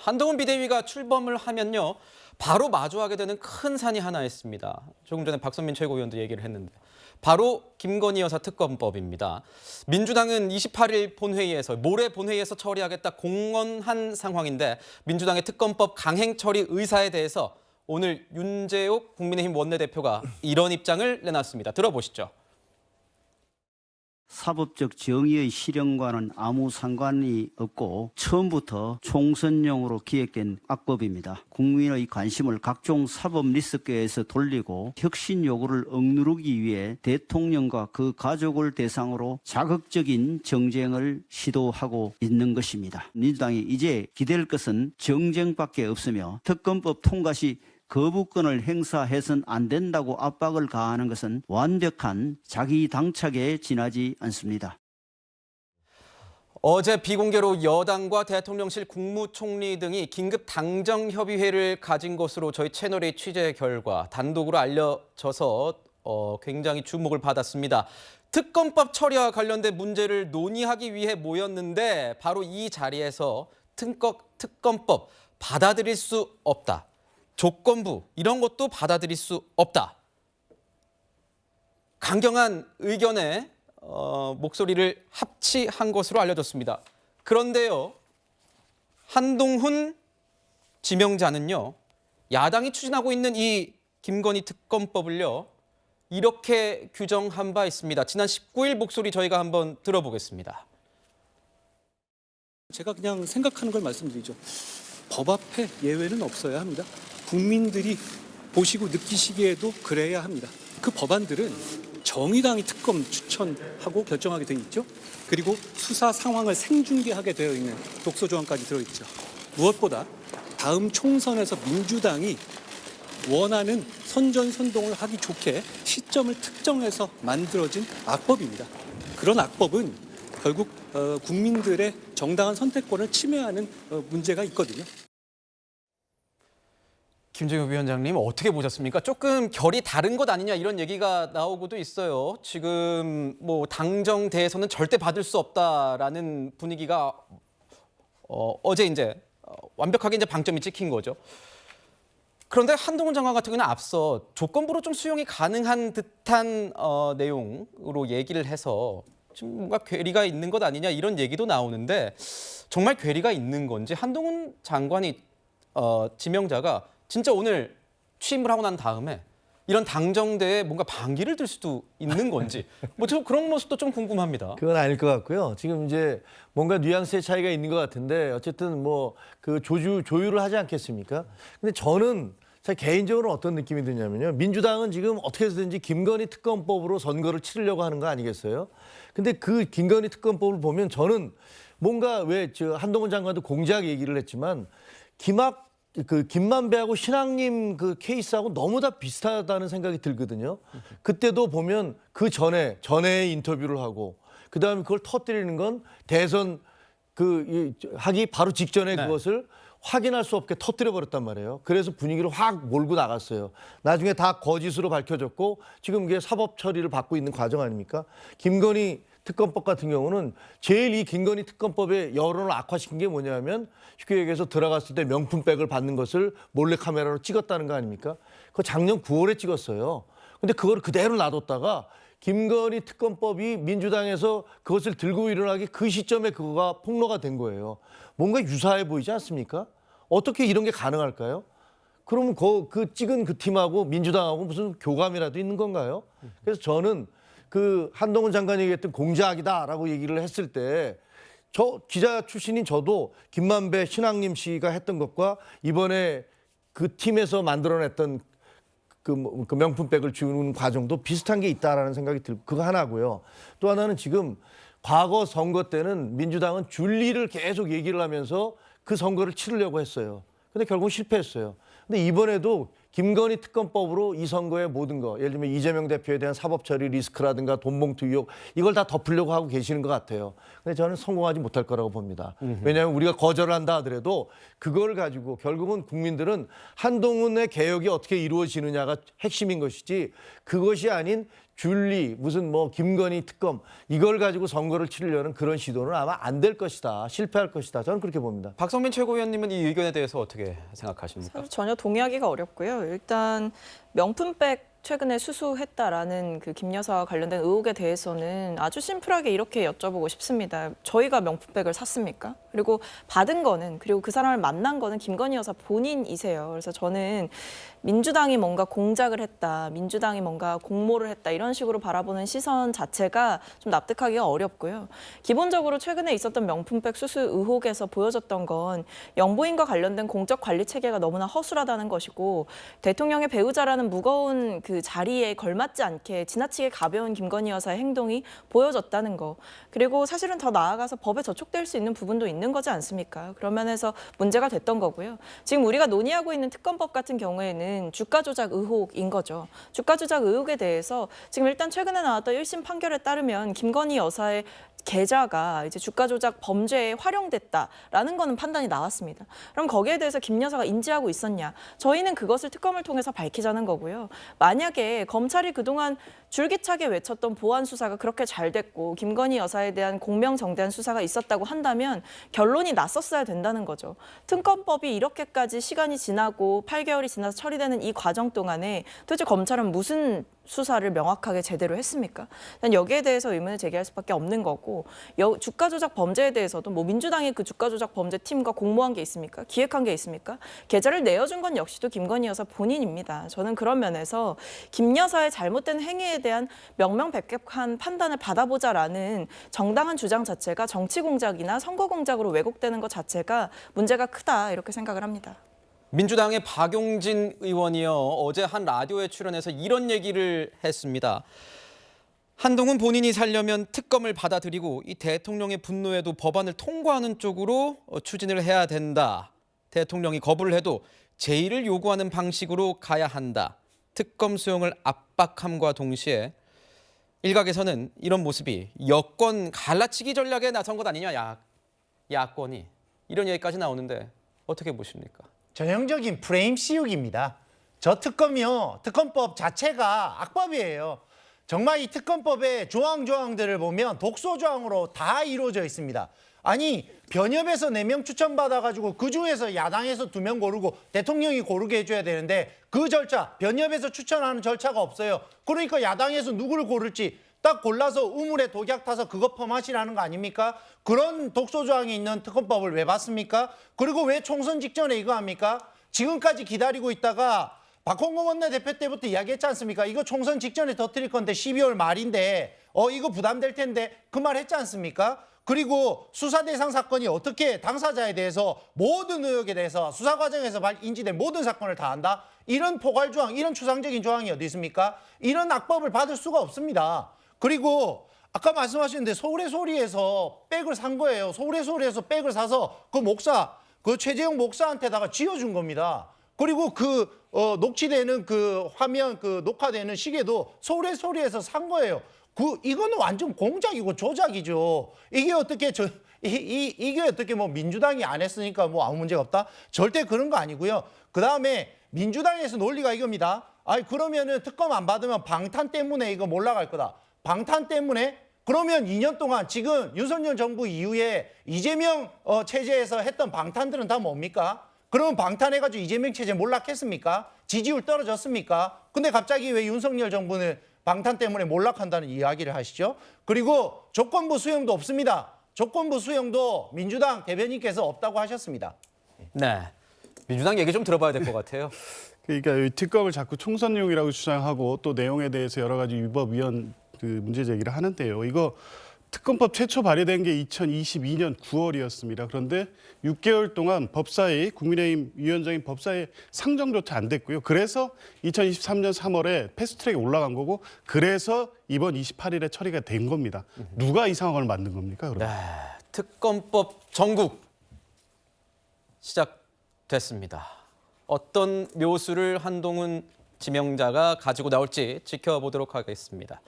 한동훈 비대위가 출범을 하면요. 바로 마주하게 되는 큰 산이 하나 있습니다. 조금 전에 박선민 최고위원도 얘기를 했는데 바로 김건희 여사 특검법입니다. 민주당은 28일 본회의에서 모레 본회의에서 처리하겠다 공언한 상황인데 민주당의 특검법 강행 처리 의사에 대해서 오늘 윤재욱 국민의힘 원내대표가 이런 입장을 내놨습니다. 들어보시죠. 사법적 정의의 실현과는 아무 상관이 없고 처음부터 총선용으로 기획된 악법입니다. 국민의 관심을 각종 사법 리스크에서 돌리고 혁신 요구를 억누르기 위해 대통령과 그 가족을 대상으로 자극적인 정쟁을 시도하고 있는 것입니다. 민주당이 이제 기댈 것은 정쟁밖에 없으며 특검법 통과 시 거부권을 행사해서는 안 된다고 압박을 가하는 것은 완벽한 자기 당착에 지나지 않습니다. 어제 비공개로 여당과 대통령실 국무총리 등이 긴급 당정협의회를 가진 것으로 저희 채널의 취재 결과 단독으로 알려져서 굉장히 주목을 받았습니다. 특검법 처리와 관련된 문제를 논의하기 위해 모였는데 바로 이 자리에서 특검법 받아들일 수 없다. 조건부 이런 것도 받아들일 수 없다. 강경한 의견에 목소리를 합치한 것으로 알려졌습니다. 그런데요. 한동훈 지명자는요. 야당이 추진하고 있는 이 김건희 특검법을요. 이렇게 규정한 바 있습니다. 지난 19일 목소리 저희가 한번 들어보겠습니다. 제가 그냥 생각하는 걸 말씀드리죠. 법 앞에 예외는 없어야 합니다. 국민들이 보시고 느끼시기에도 그래야 합니다. 그 법안들은 정의당이 특검 추천하고 결정하게 되어 있죠. 그리고 수사 상황을 생중계하게 되어 있는 독소 조항까지 들어있죠. 무엇보다 다음 총선에서 민주당이 원하는 선전선동을 하기 좋게 시점을 특정해서 만들어진 악법입니다. 그런 악법은 결국 국민들의 정당한 선택권을 침해하는 문제가 있거든요. 김재욱 위원장님 어떻게 보셨습니까? 조금 결이 다른 것 아니냐 이런 얘기가 나오고도 있어요. 지금 뭐 당정대에서는 절대 받을 수 없다라는 분위기가 어제 이제 완벽하게 이제 방점이 찍힌 거죠. 그런데 한동훈 장관 같은 경우는 앞서 조건부로 좀 수용이 가능한 듯한 내용으로 얘기를 해서 좀 뭔가 괴리가 있는 것 아니냐 이런 얘기도 나오는데 정말 괴리가 있는 건지 한동훈 장관이 지명자가 진짜 오늘 취임을 하고 난 다음에 이런 당정대에 뭔가 반기를 들 수도 있는 건지 뭐 저 그런 모습도 좀 궁금합니다. 그건 아닐 것 같고요. 지금 이제 뭔가 뉘앙스의 차이가 있는 것 같은데 어쨌든 뭐 그 조율을 하지 않겠습니까? 근데 저는 제 개인적으로 어떤 느낌이 드냐면요. 민주당은 지금 어떻게 해서든지 김건희 특검법으로 선거를 치르려고 하는 거 아니겠어요? 근데 그 김건희 특검법을 보면 저는 뭔가 왜 저 한동훈 장관도 공작 얘기를 했지만 김만배하고 신앙님 그 케이스하고 너무 다 비슷하다는 생각이 들거든요. 그때도 보면 그 전에 인터뷰를 하고 그다음에 그걸 터뜨리는 건 대선 하기 바로 직전에 네. 그것을 확인할 수 없게 터뜨려 버렸단 말이에요. 그래서 분위기를 확 몰고 나갔어요. 나중에 다 거짓으로 밝혀졌고 지금 이게 사법 처리를 받고 있는 과정 아닙니까? 김건희 특검법 같은 경우는 제일 이 김건희 특검법의 여론을 악화시킨 게 뭐냐면 쉽게 얘기해서 들어갔을 때 명품백을 받는 것을 몰래카메라로 찍었다는 거 아닙니까? 그거 작년 9월에 찍었어요. 근데 그걸 그대로 놔뒀다가 김건희 특검법이 민주당에서 그것을 들고 일어나기 그 시점에 그거가 폭로가 된 거예요. 뭔가 유사해 보이지 않습니까? 어떻게 이런 게 가능할까요? 그러면 그 찍은 그 팀하고 민주당하고 무슨 교감이라도 있는 건가요? 그래서 저는 그 한동훈 장관이 얘기했던 공작이다라고 얘기를 했을 때 저 기자 출신인 저도 김만배 신앙님 씨가 했던 것과 이번에 그 팀에서 만들어냈던 그 명품백을 주는 과정도 비슷한 게 있다라는 생각이 들고 그거 하나고요. 또 하나는 지금 과거 선거 때는 민주당은 줄리를 계속 얘기를 하면서 그 선거를 치르려고 했어요. 근데 결국 실패했어요. 근데 이번에도 김건희 특검법으로 이 선거의 모든 거, 예를 들면 이재명 대표에 대한 사법 처리 리스크라든가 돈봉투 의혹 이걸 다 덮으려고 하고 계시는 것 같아요. 근데 저는 성공하지 못할 거라고 봅니다. 왜냐하면 우리가 거절을 한다 하더라도 그걸 가지고 결국은 국민들은 한동훈의 개혁이 어떻게 이루어지느냐가 핵심인 것이지 그것이 아닌 줄리 무슨 뭐 김건희 특검 이걸 가지고 선거를 치르려는 그런 시도는 아마 안 될 것이다. 실패할 것이다. 저는 그렇게 봅니다. 박성민 최고위원님은 이 의견에 대해서 어떻게 생각하십니까? 전혀 동의하기가 어렵고요. 일단 명품백 최근에 수수했다라는 그 김 여사와 관련된 의혹에 대해서는 아주 심플하게 이렇게 여쭤보고 싶습니다. 저희가 명품백을 샀습니까? 그리고 받은 거는, 그리고 그 사람을 만난 거는 김건희 여사 본인이세요. 그래서 저는 민주당이 뭔가 공작을 했다, 민주당이 뭔가 공모를 했다 이런 식으로 바라보는 시선 자체가 좀 납득하기가 어렵고요. 기본적으로 최근에 있었던 명품백 수수 의혹에서 보여졌던 건 영부인과 관련된 공적 관리 체계가 너무나 허술하다는 것이고, 대통령의 배우자라는 무거운 그 자리에 걸맞지 않게 지나치게 가벼운 김건희 여사의 행동이 보여졌다는 거. 그리고 사실은 더 나아가서 법에 저촉될 수 있는 부분도 있는 거지 않습니까? 그런 면에서 문제가 됐던 거고요. 지금 우리가 논의하고 있는 특검법 같은 경우에는 주가 조작 의혹인 거죠. 주가 조작 의혹에 대해서 지금 일단 최근에 나왔던 1심 판결에 따르면 김건희 여사의 계좌가 이제 주가 조작 범죄에 활용됐다라는 거는 판단이 나왔습니다. 그럼 거기에 대해서 김 여사가 인지하고 있었냐? 저희는 그것을 특검을 통해서 밝히자는 거고요. 만약에 검찰이 그동안 줄기차게 외쳤던 보안 수사가 그렇게 잘 됐고 김건희 여사에 대한 공명정대한 수사가 있었다고 한다면 결론이 났었어야 된다는 거죠. 특검법이 이렇게까지 시간이 지나고 8개월이 지나서 처리되는 이 과정 동안에 도대체 검찰은 무슨 수사를 명확하게 제대로 했습니까? 난 여기에 대해서 의문을 제기할 수밖에 없는 거고, 주가 조작 범죄에 대해서도 뭐 민주당이 그 주가 조작 범죄 팀과 공모한 게 있습니까? 기획한 게 있습니까? 계좌를 내어준 건 역시도 김건희 여사 본인입니다. 저는 그런 면에서 김 여사의 잘못된 행위에 대한 명명백백한 판단을 받아보자라는 정당한 주장 자체가 정치 공작이나 선거 공작으로 왜곡되는 것 자체가 문제가 크다 이렇게 생각을 합니다. 민주당의 박용진 의원이요, 어제 한 라디오에 출연해서 이런 얘기를 했습니다. 한동훈 본인이 살려면 특검을 받아들이고 이 대통령의 분노에도 법안을 통과하는 쪽으로 추진을 해야 된다. 대통령이 거부를 해도 제의를 요구하는 방식으로 가야 한다. 특검 수용을 압박함과 동시에 일각에서는 이런 모습이 여권 갈라치기 전략에 나선 것 아니냐, 야권이. 이런 얘기까지 나오는데 어떻게 보십니까? 전형적인 프레임 씌우기입니다. 저 특검이요, 특검법 자체가 악법이에요. 정말 이 특검법의 조항들을 보면 독소조항으로 다 이루어져 있습니다. 아니, 변협에서 4명 추천받아가지고 그중에서 야당에서 2명 고르고 대통령이 고르게 해줘야 되는데 그 절차, 변협에서 추천하는 절차가 없어요. 그러니까 야당에서 누구를 고를지 딱 골라서 우물에 독약 타서 그거 펌하시라는 거 아닙니까? 그런 독소조항이 있는 특검법을 왜 봤습니까? 그리고 왜 총선 직전에 이거 합니까? 지금까지 기다리고 있다가 박홍근 원내대표 때부터 이야기했지 않습니까? 이거 총선 직전에 터뜨릴 건데 12월 말인데 이거 부담될 텐데 그 말 했지 않습니까? 그리고 수사 대상 사건이 어떻게 당사자에 대해서 모든 의혹에 대해서 수사 과정에서 인지된 모든 사건을 다 한다? 이런 포괄조항, 이런 추상적인 조항이 어디 있습니까? 이런 악법을 받을 수가 없습니다. 그리고 아까 말씀하셨는데 서울의 소리에서 백을 산 거예요. 서울의 소리에서 백을 사서 그 최재형 목사한테다가 쥐어준 겁니다. 그리고 녹취되는 그 화면, 녹화되는 시계도 서울의 소리에서 산 거예요. 이거는 완전 공작이고 조작이죠. 이게 어떻게 뭐 민주당이 안 했으니까 뭐 아무 문제가 없다? 절대 그런 거 아니고요. 그 다음에 민주당에서 논리가 이겁니다. 그러면은 특검 안 받으면 방탄 때문에 이거 몰라갈 거다. 방탄 때문에? 그러면 2년 동안 지금 윤석열 정부 이후에 이재명 체제에서 했던 방탄들은 다 뭡니까? 그러면 방탄해가지고 이재명 체제 몰락했습니까? 지지율 떨어졌습니까? 근데 갑자기 왜 윤석열 정부는 방탄 때문에 몰락한다는 이야기를 하시죠? 그리고 조건부 수용도 없습니다. 조건부 수용도 민주당 대변인께서 없다고 하셨습니다. 네, 민주당 얘기 좀 들어봐야 될 것 같아요. 그러니까 이 특검을 자꾸 총선용이라고 주장하고 또 내용에 대해서 여러 가지 위법 위헌 문제 제기를 하는데요. 이거 특검법 최초 발의된 게 2022년 9월이었습니다. 그런데 6개월 동안 법사위, 국민의힘 위원장인 법사위 상정조차 안 됐고요. 그래서 2023년 3월에 패스트트랙에 올라간 거고, 그래서 이번 28일에 처리가 된 겁니다. 누가 이 상황을 만든 겁니까? 그러면? 네, 특검법 전국 시작됐습니다. 어떤 묘수를 한동훈 지명자가 가지고 나올지 지켜보도록 하겠습니다.